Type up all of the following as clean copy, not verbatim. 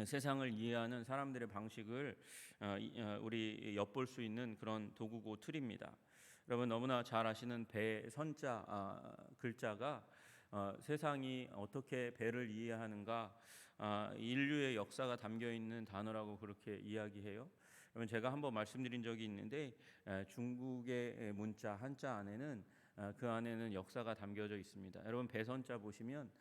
세상을 이해하는 사람들의 방식을 우리 엿볼 수 있는 그런 도구고 툴입니다. 여러분 너무나 잘 아시는 배 선자 글자가 세상이 어떻게 배를 이해하는가, 인류의 역사가 담겨 있는 단어라고 그렇게 이야기해요. 여러분 제가 한번 말씀드린 적이 있는데 중국의 문자 한자 안에는 그 안에는 역사가 담겨져 있습니다. 여러분 배선자 보시면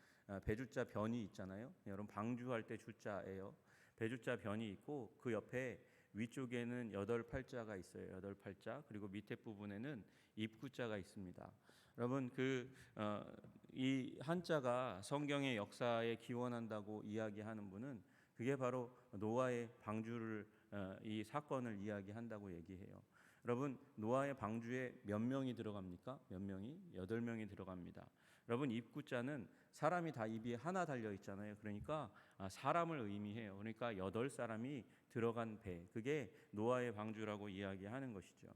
배주자 변이 있잖아요. 여러분 방주할 때 주자예요. 배주자 변이 있고 그 옆에 위쪽에는 여덟 팔자가 있어요. 여덟 팔자. 그리고 밑에 부분에는 입구자가 있습니다. 여러분 이 한자가 성경의 역사에 기원한다고 이야기하는 분은 그게 바로 노아의 방주를 이 사건을 이야기한다고 얘기해요. 여러분 노아의 방주에 몇 명이 들어갑니까? 몇 명이? 8명이 들어갑니다. 여러분 입구자는 사람이 다 입이 하나 달려 있잖아요. 그러니까 사람을 의미해요. 그러니까 8사람이 들어간 배, 그게 노아의 방주라고 이야기하는 것이죠.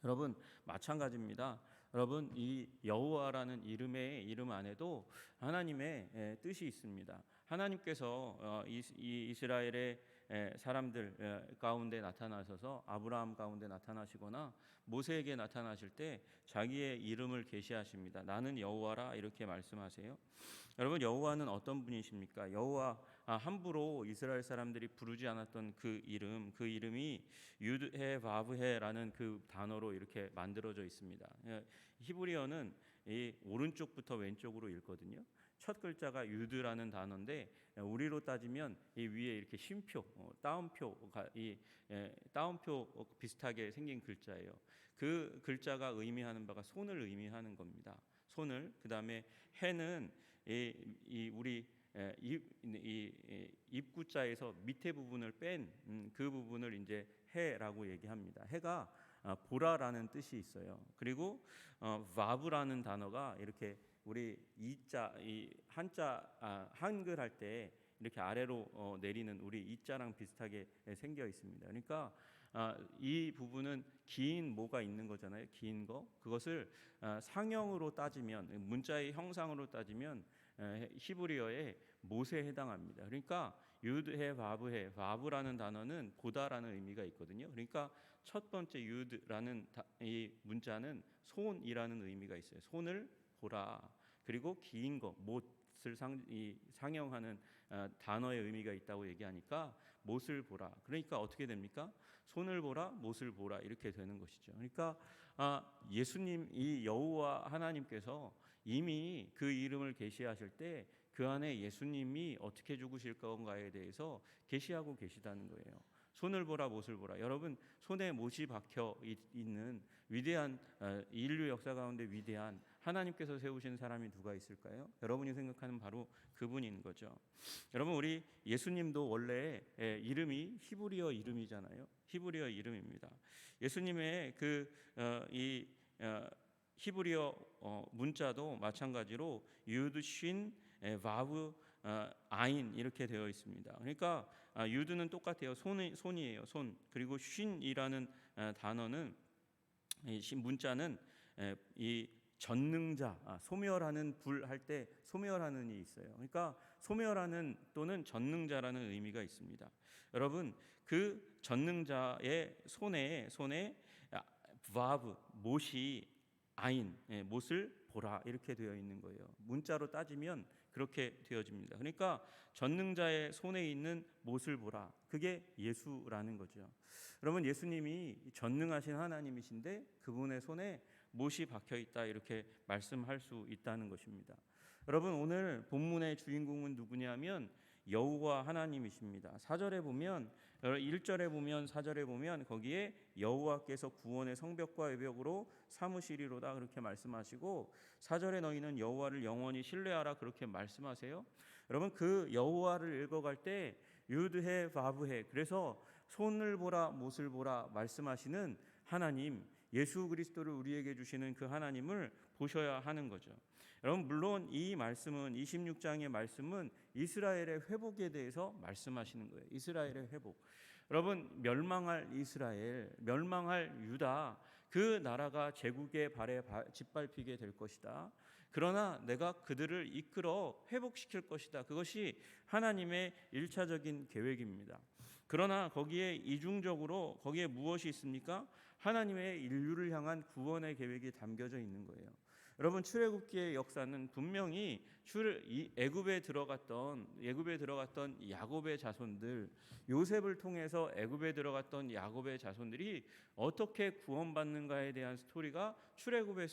여러분 마찬가지입니다. 여러분 이 여호와라는 이름 안에도 하나님의 뜻이 있습니다. 하나님께서 이 이스라엘의 사람들 가운데 나타나셔서 아브라함 가운데 나타나시거나 모세에게 나타나실 때 자기의 이름을 계시하십니다. 나는 여호와라 이렇게 말씀하세요. 여러분 여호와는 어떤 분이십니까? 여호와 함부로 이스라엘 사람들이 부르지 않았던 그 이름이 유드해 바브해라는 그 단어로 이렇게 만들어져 있습니다. 히브리어는 이 오른쪽부터 왼쪽으로 읽거든요. 첫 글자가 유드라는 단어인데 우리로 따지면 이 위에 이렇게 쉼표, 따옴표 비슷하게 생긴 글자예요. 그 글자가 의미하는 바가 손을 의미하는 겁니다. 손을. 그다음에 해는 우리 입구자에서 밑에 부분을 뺀 그 부분을 이제 해라고 얘기합니다. 해가 보라라는 뜻이 있어요. 그리고 바브라는 단어가 이렇게 우리 이 한자 한글 할 때 이렇게 아래로 내리는 우리 이자랑 비슷하게 생겨 있습니다. 그러니까 이 부분은 긴 모가 있는 거잖아요. 긴 거. 그것을 상형으로 따지면 문자의 형상으로 따지면 히브리어의 못에 해당합니다. 그러니까 유드해 바브라는 단어는 보다라는 의미가 있거든요. 그러니까 첫 번째 유드라는 이 문자는 손이라는 의미가 있어요. 손을 보라. 그리고 긴 거 못을 상형하는 단어의 의미가 있다고 얘기하니까 못을 보라. 그러니까 어떻게 됩니까? 손을 보라, 못을 보라 이렇게 되는 것이죠. 그러니까 예수님 이 여호와 하나님께서 이미 그 이름을 계시하실 때 그 안에 예수님이 어떻게 죽으실 건가에 대해서 계시하고 계시다는 거예요. 손을 보라, 못을 보라. 여러분 손에 못이 박혀 있는 위대한 인류 역사 가운데 위대한 하나님께서 세우신 사람이 누가 있을까요? 여러분이 생각하는 바로 그분인 거죠. 여러분 우리 예수님도 원래 이름이 히브리어 이름이잖아요. 히브리어 이름입니다. 예수님의 이 히브리어 문자도 마찬가지로 유드 쉰 바브 아인 이렇게 되어 있습니다. 그러니까 유드는 똑같아요. 손이에요. 손. 그리고 쉰이라는 단어는 문자는 이 전능자, 소멸하는 불 할 때 소멸하는 이 있어요. 그러니까 소멸하는 또는 전능자라는 의미가 있습니다. 여러분 그 전능자의 손에 바브 못이 아인 못을 보라 이렇게 되어 있는 거예요. 문자로 따지면 그렇게 되어집니다. 그러니까 전능자의 손에 있는 못을 보라. 그게 예수라는 거죠. 여러분 예수님이 전능하신 하나님이신데 그분의 손에 못이 박혀 있다 이렇게 말씀할 수 있다는 것입니다. 여러분 오늘 본문의 주인공은 누구냐면 여호와 하나님이십니다. 4절에 보면 1절에 보면 4절에 보면 거기에 여호와께서 구원의 성벽과 외벽으로 삼으시리로다 그렇게 말씀하시고 4절에 너희는 여호와를 영원히 신뢰하라 그렇게 말씀하세요. 여러분 그 여호와를 읽어갈 때 유드해 바브해 그래서 손을 보라 못을 보라 말씀하시는 하나님 예수 그리스도를 우리에게 주시는 그 하나님을 보셔야 하는 거죠. 여러분 물론 이 말씀은 26장의 말씀은 이스라엘의 회복에 대해서 말씀하시는 거예요. 이스라엘의 회복. 여러분 멸망할 이스라엘, 멸망할 유다 그 나라가 제국의 발에 짓밟히게 될 것이다. 그러나 내가 그들을 이끌어 회복시킬 것이다. 그것이 하나님의 1차적인 계획입니다. 그러나 거기에 이중적으로 거기에 무엇이 있습니까? 하나님의 인류를 향한 구원의 계획이 담겨져 있는 거예요. 여러분, 출애굽기의 역사는 분명히 애굽에 들어갔던 야곱의 자손들, 요셉을 통해서 애굽에 들어갔던 야곱의 자손들이 어떻게 구원받는가에 대한 스토리가 출애굽의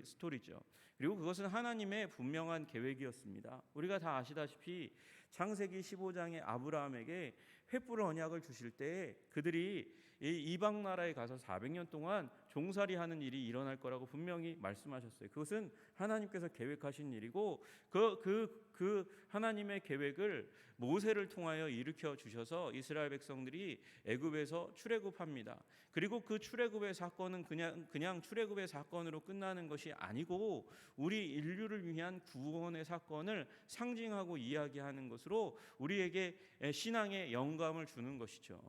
스토리죠. 그리고 그것은 하나님의 분명한 계획이었습니다. 우리가 다 아시다시피 창세기 15장에 아브라함에게 횃불 언약을 주실 때 그들이 이방 나라에 가서 400년 동안 종살이하는 일이 일어날 거라고 분명히 말씀하셨어요. 그것은 하나님께서 계획하신 일이고 그 하나님의 계획을 모세를 통하여 일으켜 주셔서 이스라엘 백성들이 애굽에서 출애굽합니다. 그리고 그 출애굽의 사건은 그냥 출애굽의 사건으로 끝나는 것이 아니고 우리 인류를 위한 구원의 사건을 상징하고 이야기하는 것으로 우리에게 신앙의 영감을 주는 것이죠.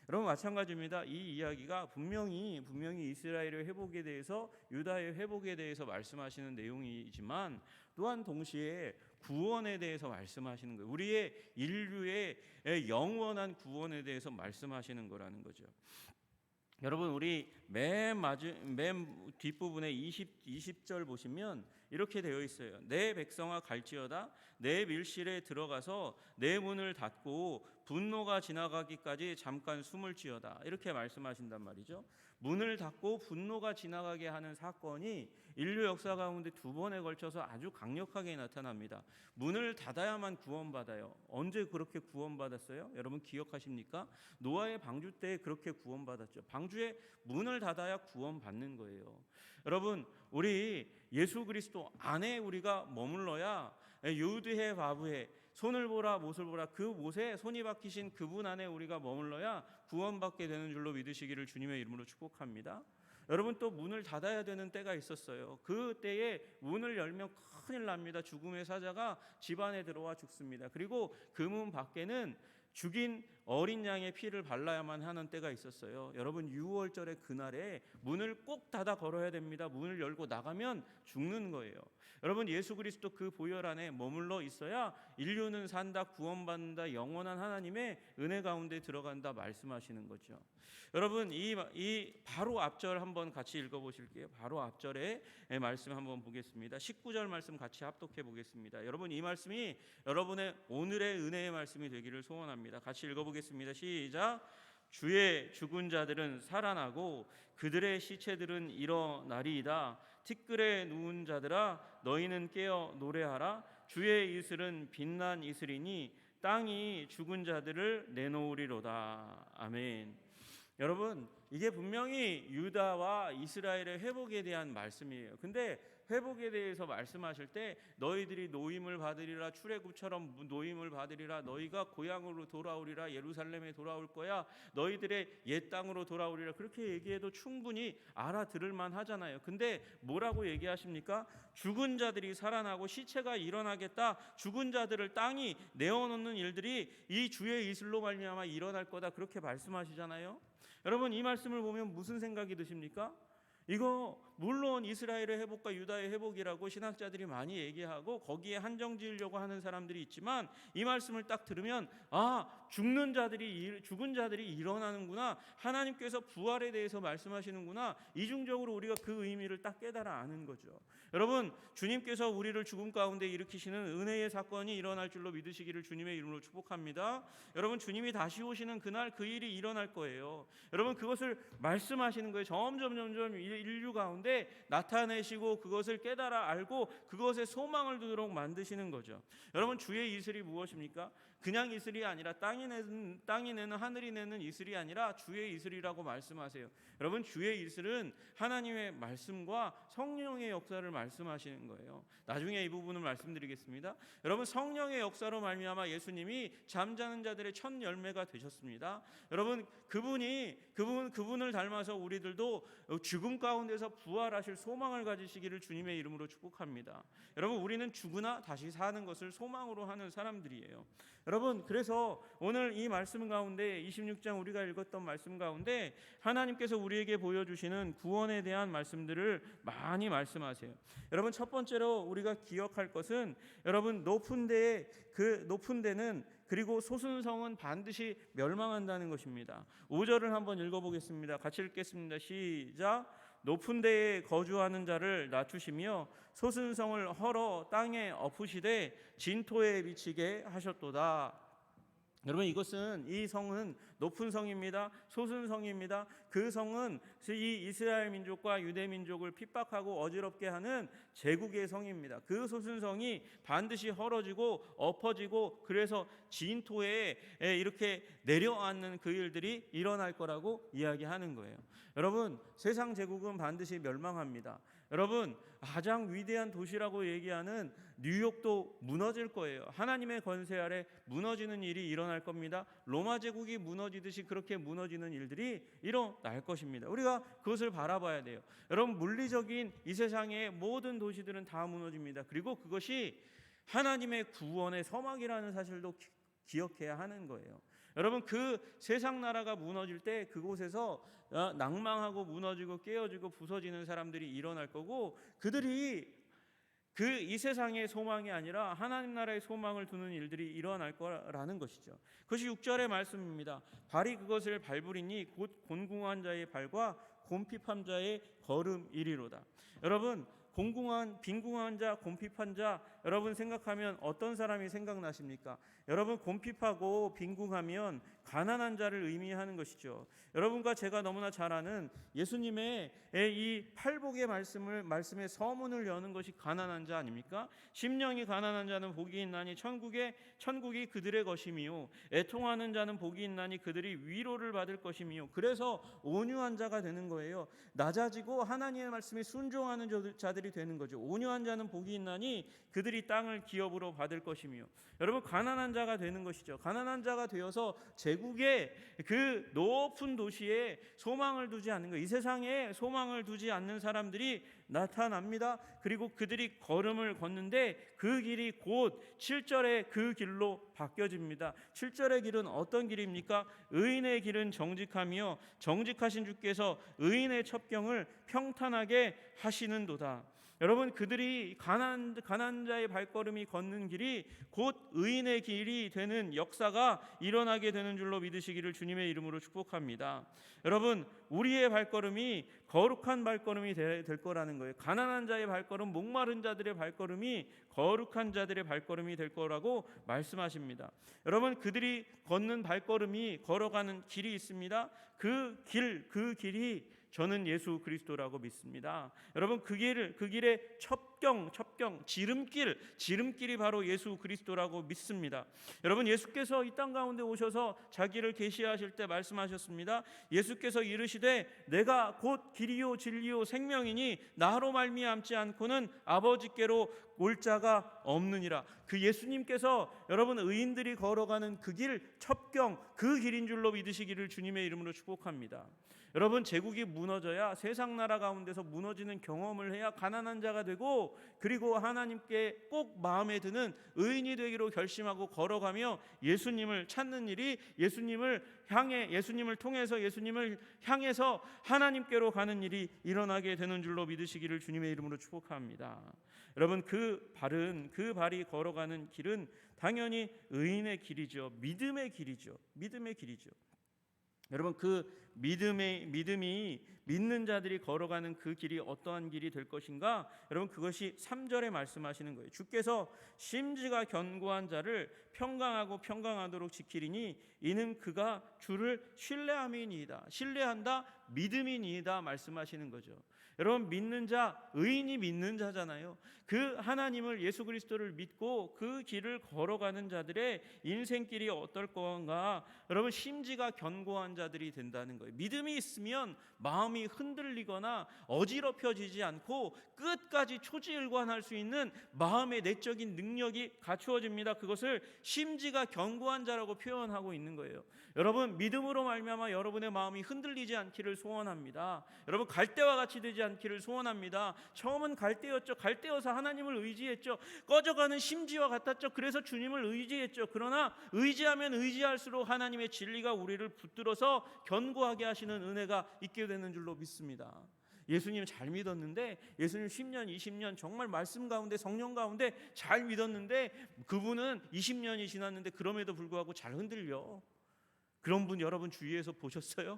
여러분, 마찬가지입니다. 이 이야기가 분명히 이스라엘의 회복에 대해서, 유다의 회복에 대해서 말씀하시는 내용이지만 또한 동시에 구원에 대해서 말씀하시는 거예요. 우리의 인류의 영원한 구원에 대해서 말씀하시는 거라는 거죠. 여러분, 우리 맨 뒷부분에 20절 보시면 이렇게 되어 있어요. 내 백성아 갈지어다 내 밀실에 들어가서 내 문을 닫고 분노가 지나가기까지 잠깐 숨을 지어다. 이렇게 말씀하신단 말이죠. 문을 닫고 분노가 지나가게 하는 사건이 인류 역사 가운데 두 번에 걸쳐서 아주 강력하게 나타납니다. 문을 닫아야만 구원받아요. 언제 그렇게 구원받았어요? 여러분 기억하십니까? 노아의 방주 때 그렇게 구원받았죠. 방주에 문을 닫아야 구원받는 거예요. 여러분, 우리 예수 그리스도 안에 우리가 머물러야 유드해 바브해 손을 보라 못을 보라 그 못에 손이 박히신 그분 안에 우리가 머물러야 구원받게 되는 줄로 믿으시기를 주님의 이름으로 축복합니다. 여러분, 또 문을 닫아야 되는 때가 있었어요. 그 때에 문을 열면 큰일 납니다. 죽음의 사자가 집 안에 들어와 죽습니다. 그리고 그 문 밖에는 죽인 어린 양의 피를 발라야만 하는 때가 있었어요. 여러분, 유월절의 그날에 문을 꼭 닫아 걸어야 됩니다. 문을 열고 나가면 죽는 거예요. 여러분, 예수 그리스도 그 보혈 안에 머물러 있어야 인류는 산다, 구원받는다, 영원한 하나님의 은혜 가운데 들어간다 말씀하시는 거죠. 여러분, 이 바로 앞절 한번 같이 읽어보실게요. 바로 앞절에 말씀 한번 보겠습니다. 19절 말씀 같이 합독해 보겠습니다. 여러분, 이 말씀이 여러분의 오늘의 은혜의 말씀이 되기를 소원합니다. 같이 읽어보겠습니다. 시작. 주의 죽은 자들은 살아나고 그들의 시체들은 일어나리이다. 티끌에 누운 자들아 너희는 깨어 노래하라. 주의 이슬은 빛난 이슬이니 땅이 죽은 자들을 내놓으리로다. 아멘. 여러분, 이게 분명히 유다와 이스라엘의 회복에 대한 말씀이에요. 근데 회복에 대해서 말씀하실 때 너희들이 노임을 받으리라, 출애굽처럼 노임을 받으리라, 너희가 고향으로 돌아오리라, 예루살렘에 돌아올 거야, 너희들의 옛 땅으로 돌아오리라, 그렇게 얘기해도 충분히 알아들을 만하잖아요. 근데 뭐라고 얘기하십니까? 죽은 자들이 살아나고 시체가 일어나겠다, 죽은 자들을 땅이 내어놓는 일들이 이 주의 이슬로 말미암아 일어날 거다, 그렇게 말씀하시잖아요. 여러분, 이 말씀을 보면 무슨 생각이 드십니까? 이거 물론 이스라엘의 회복과 유다의 회복이라고 신학자들이 많이 얘기하고 거기에 한정 지으려고 하는 사람들이 있지만 이 말씀을 딱 들으면 죽은 자들이 일어나는구나, 하나님께서 부활에 대해서 말씀하시는구나, 이중적으로 우리가 그 의미를 딱 깨달아 아는 거죠. 여러분, 주님께서 우리를 죽음 가운데 일으키시는 은혜의 사건이 일어날 줄로 믿으시기를 주님의 이름으로 축복합니다. 여러분, 주님이 다시 오시는 그날 그 일이 일어날 거예요. 여러분, 그것을 말씀하시는 거예요. 점점 인류 가운데 나타내시고 그것을 깨달아 알고 그것에 소망을 두도록 만드시는 거죠. 여러분, 주의 이슬이 무엇입니까? 그냥 이슬이 아니라 땅이 내는 하늘이 내는 이슬이 아니라 주의 이슬이라고 말씀하세요. 여러분, 주의 이슬은 하나님의 말씀과 성령의 역사를 말씀하시는 거예요. 나중에 이 부분을 말씀드리겠습니다. 여러분, 성령의 역사로 말미암아 예수님이 잠자는 자들의 첫 열매가 되셨습니다. 여러분, 그분을 닮아서 우리들도 죽음 가운데서 부활하실 소망을 가지시기를 주님의 이름으로 축복합니다. 여러분, 우리는 죽으나 다시 사는 것을 소망으로 하는 사람들이에요. 여러분, 그래서 오늘 이 말씀 가운데 26장 우리가 읽었던 말씀 가운데 하나님께서 우리에게 보여주시는 구원에 대한 말씀들을 많이 말씀하세요. 여러분, 첫 번째로 우리가 기억할 것은 여러분, 높은 데는 그리고 솟은 반드시 멸망한다는 것입니다. 5절을 한번 읽어보겠습니다. 같이 읽겠습니다. 시작. 높은 데에 거주하는 자를 낮추시며 솟은 성을 헐어 땅에 엎으시되 진토에 미치게 하셨도다. 여러분, 이 성은 높은 성입니다. 솟은 성입니다. 그 성은 이 이스라엘 민족과 유대 민족을 핍박하고 어지럽게 하는 제국의 성입니다. 그 솟은 성이 반드시 헐어지고 엎어지고 그래서 진토에 이렇게 내려앉는 그 일들이 일어날 거라고 이야기하는 거예요. 여러분, 세상 제국은 반드시 멸망합니다. 여러분, 가장 위대한 도시라고 얘기하는 뉴욕도 무너질 거예요. 하나님의 권세 아래 무너지는 일이 일어날 겁니다. 로마 제국이 무너지듯이 그렇게 무너지는 일들이 일어날 것입니다. 우리가 그것을 바라봐야 돼요. 여러분, 물리적인 이 세상의 모든 도시들은 다 무너집니다. 그리고 그것이 하나님의 구원의 서막이라는 사실도 기억해야 하는 거예요. 여러분, 그 세상 나라가 무너질 때 그곳에서 낭망하고 무너지고 깨어지고 부서지는 사람들이 일어날 거고, 그들이 이 세상의 소망이 아니라 하나님 나라의 소망을 두는 일들이 일어날 거라는 것이죠. 그것이 6절의 말씀입니다. 발이 그것을 밟으리니 곧 곤궁한 자의 발과 곰핍한 자의 걸음이리로다. 여러분, 빈궁한 자, 곰핍한 자, 여러분 생각하면 어떤 사람이 생각나십니까? 여러분, 곰핍하고 빈궁하면 가난한 자를 의미하는 것이죠. 여러분과 제가 너무나 잘 아는 예수님의 이 팔복의 말씀의 서문을 여는 것이 가난한 자 아닙니까? 심령이 가난한 자는 복이 있나니 천국이 그들의 것이미요, 애통하는 자는 복이 있나니 그들이 위로를 받을 것이미요. 그래서 온유한 자가 되는 거예요. 낮아지고 하나님의 말씀에 순종하는 자들이 되는 거죠. 온유한 자는 복이 있나니 그들이 땅을 기업으로 받을 것이며. 여러분, 가난한 자가 되는 것이죠. 가난한 자가 되어서 제국의 그 높은 도시에 소망을 두지 않는 거예요. 이 세상에 소망을 두지 않는 사람들이 나타납니다. 그리고 그들이 걸음을 걷는데 그 길이 곧 7절의 그 길로 바뀌어집니다. 7절의 길은 어떤 길입니까? 의인의 길은 정직하며 정직하신 주께서 의인의 첩경을 평탄하게 하시는도다. 여러분, 그들이 가난한 자의 발걸음이 걷는 길이 곧 의인의 길이 되는 역사가 일어나게 되는 줄로 믿으시기를 주님의 이름으로 축복합니다. 여러분, 우리의 발걸음이 거룩한 발걸음이 될 거라는 거예요. 가난한 자의 발걸음, 목마른 자들의 발걸음이 거룩한 자들의 발걸음이 될 거라고 말씀하십니다. 여러분, 그들이 걷는 발걸음이 걸어가는 길이 있습니다. 그 길이 저는 예수 그리스도라고 믿습니다. 여러분, 그 길의 첩경, 지름길이 바로 예수 그리스도라고 믿습니다. 여러분, 예수께서 이 땅 가운데 오셔서 자기를 계시하실 때 말씀하셨습니다. 예수께서 이르시되 내가 곧 길이요 진리요 생명이니 나로 말미암지 않고는 아버지께로 올 자가 없느니라. 그 예수님께서 여러분, 의인들이 걸어가는 그 길, 첩경, 그 길인 줄로 믿으시기를 주님의 이름으로 축복합니다. 여러분, 제국이 무너져야, 세상 나라 가운데서 무너지는 경험을 해야 가난한 자가 되고, 그리고 하나님께 꼭 마음에 드는 의인이 되기로 결심하고 걸어가며 예수님을 찾는 일이, 예수님을 통해서 예수님을 향해서 하나님께로 가는 일이 일어나게 되는 줄로 믿으시기를 주님의 이름으로 축복합니다. 여러분, 그 발이 걸어가는 길은 당연히 의인의 길이죠. 믿음의 길이죠. 여러분, 그 믿음이 믿는 자들이 걸어가는 그 길이 어떠한 길이 될 것인가? 여러분, 그것이 3절에 말씀하시는 거예요. 주께서 심지가 견고한 자를 평강하도록 지키리니 이는 그가 주를 신뢰함이니이다. 신뢰한다, 믿음이니이다 말씀하시는 거죠. 여러분, 믿는 자, 의인이 믿는 자잖아요. 그 하나님을, 예수 그리스도를 믿고 그 길을 걸어가는 자들의 인생길이 어떨 건가? 여러분, 심지가 견고한 자들이 된다는 거예요. 믿음이 있으면 마음이 마음이 흔들리거나 어지럽혀지지 않고 끝까지 초지일관할 수 있는 마음의 내적인 능력이 갖추어집니다. 그것을 심지가 견고한 자라고 표현하고 있는 거예요. 여러분, 믿음으로 말미암아 여러분의 마음이 흔들리지 않기를 소원합니다. 여러분, 갈대와 같이 되지 않기를 소원합니다. 처음은 갈대였죠. 갈대여서 하나님을 의지했죠. 꺼져가는 심지와 같았죠. 그래서 주님을 의지했죠. 그러나 의지하면 의지할수록 하나님의 진리가 우리를 붙들어서 견고하게 하시는 은혜가 있게 되는 줄로 믿습니다. 예수님 잘 믿었는데, 예수님 10년 20년 정말 말씀 가운데 성령 가운데 잘 믿었는데, 그분은 20년이 지났는데 그럼에도 불구하고 잘 흔들려. 그런 분 여러분 주위에서 보셨어요?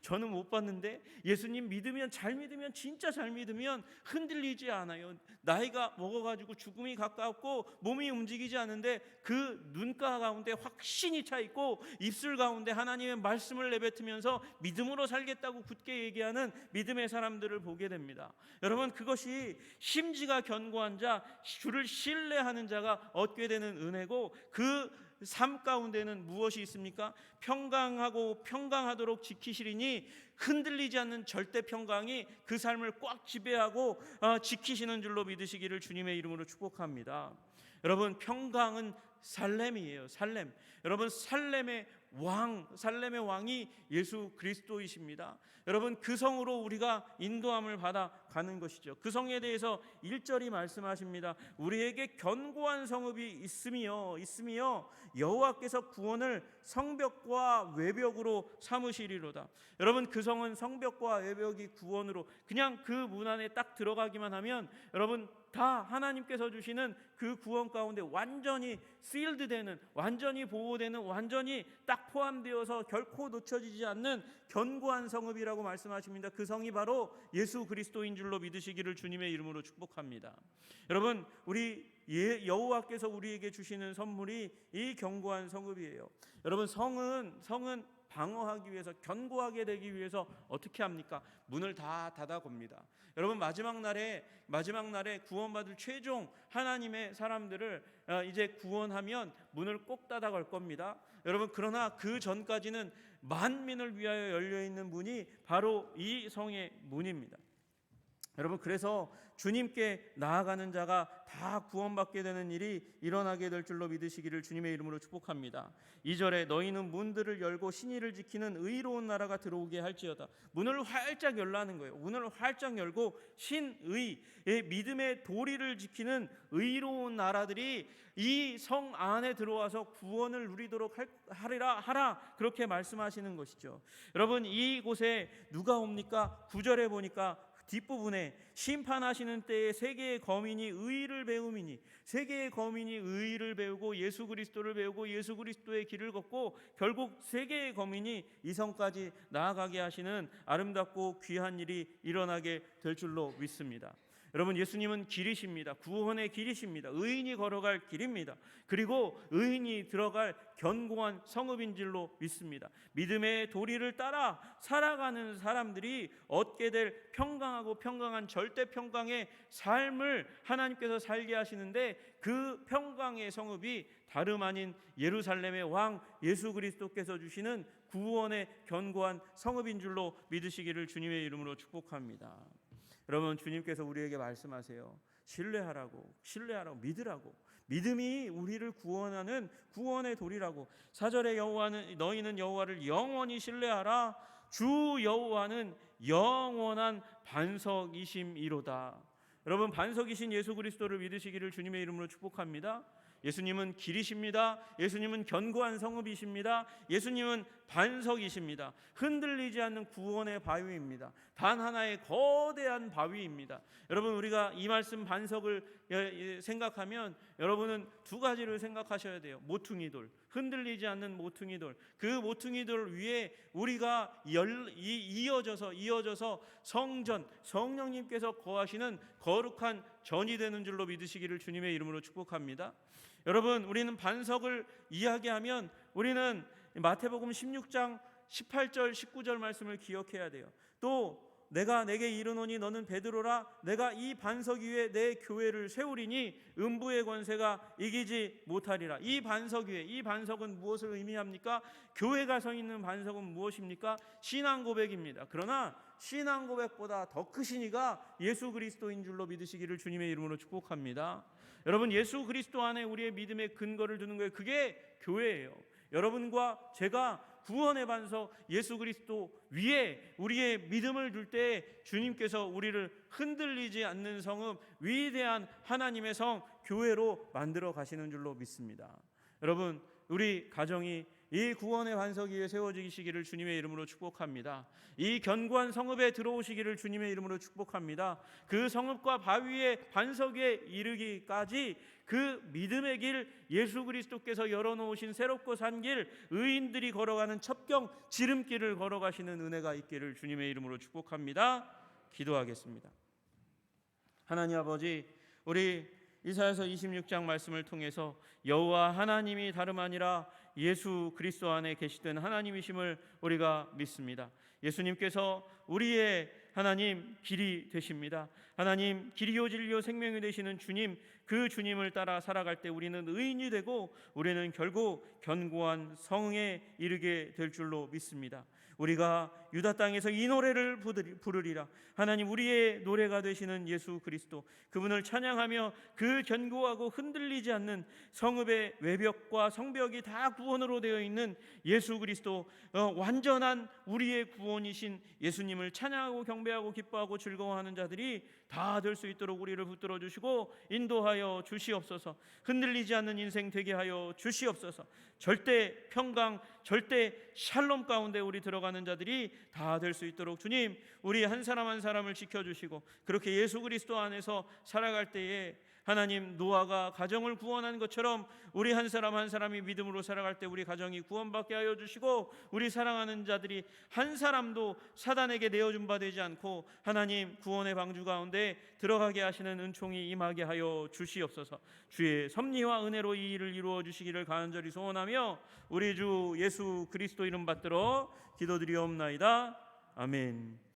저는 못 봤는데, 예수님 믿으면, 잘 믿으면, 진짜 잘 믿으면 흔들리지 않아요. 나이가 먹어가지고 죽음이 가깝고 몸이 움직이지 않은데 그 눈가 가운데 확신이 차 있고 입술 가운데 하나님의 말씀을 내뱉으면서 믿음으로 살겠다고 굳게 얘기하는 믿음의 사람들을 보게 됩니다. 여러분, 그것이 심지가 견고한 자, 주를 신뢰하는 자가 얻게 되는 은혜고, 그 삶 가운데는 무엇이 있습니까? 평강하고 평강하도록 지키시리니 흔들리지 않는 절대 평강이 그 삶을 꽉 지배하고 지키시는 줄로 믿으시기를 주님의 이름으로 축복합니다. 여러분, 평강은 살렘이에요. 살렘. 여러분, 살렘의 왕이 예수 그리스도이십니다. 여러분, 그 성으로 우리가 인도함을 받아 가는 것이죠. 그 성에 대해서 1절이 말씀하십니다. 우리에게 견고한 성읍이 있으며 여호와께서 구원을 성벽과 외벽으로 삼으시리로다. 여러분, 그 성은 성벽과 외벽이 구원으로, 그냥 그 문 안에 딱 들어가기만 하면 여러분 다 하나님께서 주시는 그 구원 가운데 완전히 시일드 되는, 완전히 보호되는, 완전히 딱 포함되어서 결코 놓쳐지지 않는 견고한 성읍이라고 말씀하십니다. 그 성이 바로 예수 그리스도인 줄로 믿으시기를 주님의 이름으로 축복합니다. 여러분, 우리 여호와께서 우리에게 주시는 선물이 이 견고한 성읍이에요. 여러분, 성은 방어하기 위해서, 견고하게 되기 위해서 어떻게 합니까? 문을 다 닫아 겁니다. 여러분, 마지막 날에 구원받을 최종 하나님의 사람들을 이제 구원하면 문을 꼭 닫아 걸 겁니다. 여러분, 그러나 그 전까지는 만민을 위하여 열려 있는 문이 바로 이 성의 문입니다. 여러분, 그래서 주님께 나아가는 자가 다 구원받게 되는 일이 일어나게 될 줄로 믿으시기를 주님의 이름으로 축복합니다. 2절에 너희는 문들을 열고 신의를 지키는 의로운 나라가 들어오게 할지어다. 문을 활짝 열라는 거예요. 문을 활짝 열고 신의, 믿음의 도리를 지키는 의로운 나라들이 이 성 안에 들어와서 구원을 누리도록 하라, 그렇게 말씀하시는 것이죠. 여러분, 이곳에 누가 옵니까? 9절에 보니까 뒷부분에 심판하시는 때에 세계의 거민이 의를 배움이니, 세계의 거민이 의를 배우고 예수 그리스도를 배우고 예수 그리스도의 길을 걷고 결국 세계의 거민이 이 성까지 나아가게 하시는 아름답고 귀한 일이 일어나게 될 줄로 믿습니다. 여러분, 예수님은 길이십니다. 구원의 길이십니다. 의인이 걸어갈 길입니다. 그리고 의인이 들어갈 견고한 성읍인 줄로 믿습니다. 믿음의 도리를 따라 살아가는 사람들이 얻게 될 평강하고 평강한 절대 평강의 삶을 하나님께서 살게 하시는데, 그 평강의 성읍이 다름 아닌 예루살렘의 왕 예수 그리스도께서 주시는 구원의 견고한 성읍인 줄로 믿으시기를 주님의 이름으로 축복합니다. 여러분, 주님께서 우리에게 말씀하세요. 신뢰하라고, 믿으라고. 믿음이 우리를 구원하는 구원의 도리라고. 4절에 너희는 여호와를 영원히 신뢰하라. 주 여호와는 영원한 반석이심이로다. 여러분, 반석이신 예수 그리스도를 믿으시기를 주님의 이름으로 축복합니다. 예수님은 길이십니다. 예수님은 견고한 성읍이십니다. 예수님은 반석이십니다. 흔들리지 않는 구원의 바위입니다. 단 하나의 거대한 바위입니다. 여러분, 우리가 이 말씀 반석을 생각하면 여러분은 두 가지를 생각하셔야 돼요. 모퉁이돌, 흔들리지 않는 모퉁이돌. 그 모퉁이돌 위에 우리가 이어져서 성전, 성령님께서 거하시는 거룩한 전이 되는 줄로 믿으시기를 주님의 이름으로 축복합니다. 여러분, 우리는 반석을 이야기하면 우리는 마태복음 16장 18절 19절 말씀을 기억해야 돼요. 또 내가 내게 이르노니 너는 베드로라. 내가 이 반석 위에 내 교회를 세우리니 음부의 권세가 이기지 못하리라. 이 반석 위에, 이 반석은 무엇을 의미합니까? 교회가 서 있는 반석은 무엇입니까? 신앙 고백입니다. 그러나 신앙 고백보다 더 크신 이가 예수 그리스도인 줄로 믿으시기를 주님의 이름으로 축복합니다. 여러분, 예수 그리스도 안에 우리의 믿음의 근거를 두는 거예요. 그게 교회예요. 여러분과 제가 구원의 반석 예수 그리스도 위에 우리의 믿음을 둘 때 주님께서 우리를 흔들리지 않는 성읍, 위대한 하나님의 성 교회로 만들어 가시는 줄로 믿습니다. 여러분, 우리 가정이 이 구원의 반석 위에 세워지시기를 주님의 이름으로 축복합니다. 이 견고한 성읍에 들어오시기를 주님의 이름으로 축복합니다. 그 성읍과 바위의 반석 위에 이르기까지 그 믿음의 길, 예수 그리스도께서 열어놓으신 새롭고 산 길, 의인들이 걸어가는 첩경 지름길을 걸어가시는 은혜가 있기를 주님의 이름으로 축복합니다. 기도하겠습니다. 하나님 아버지, 우리 이사야서 26장 말씀을 통해서 여호와 하나님이 다름 아니라 예수 그리스도 안에 계시던 하나님이심을 우리가 믿습니다. 예수님께서 우리의 하나님 길이 되십니다. 하나님 길이요 진리요 생명이 되시는 주님, 그 주님을 따라 살아갈 때 우리는 의인이 되고 우리는 결국 견고한 성에 이르게 될 줄로 믿습니다. 우리가 유다 땅에서 이 노래를 부르리라. 하나님, 우리의 노래가 되시는 예수 그리스도, 그분을 찬양하며 그 견고하고 흔들리지 않는 성읍의 외벽과 성벽이 다 구원으로 되어 있는 예수 그리스도, 완전한 우리의 구원이신 예수님을 찬양하고 경배하고 기뻐하고 즐거워하는 자들이 다 될 수 있도록 우리를 붙들어 주시고 인도하여 주시옵소서. 흔들리지 않는 인생 되게 하여 주시옵소서. 절대 평강, 절대 샬롬 가운데 우리 들어가는 자들이 다 될 수 있도록 주님, 우리 한 사람 한 사람을 지켜주시고 그렇게 예수 그리스도 안에서 살아갈 때에 하나님, 노아가 가정을 구원한 것처럼 우리 한 사람 한 사람이 믿음으로 살아갈 때 우리 가정이 구원받게 하여 주시고 우리 사랑하는 자들이 한 사람도 사단에게 내어준 바 되지 않고 하나님 구원의 방주 가운데 들어가게 하시는 은총이 임하게 하여 주시옵소서. 주의 섭리와 은혜로 이 일을 이루어 주시기를 간절히 소원하며 우리 주 예수 그리스도 이름 받들어 기도드리옵나이다. 아멘.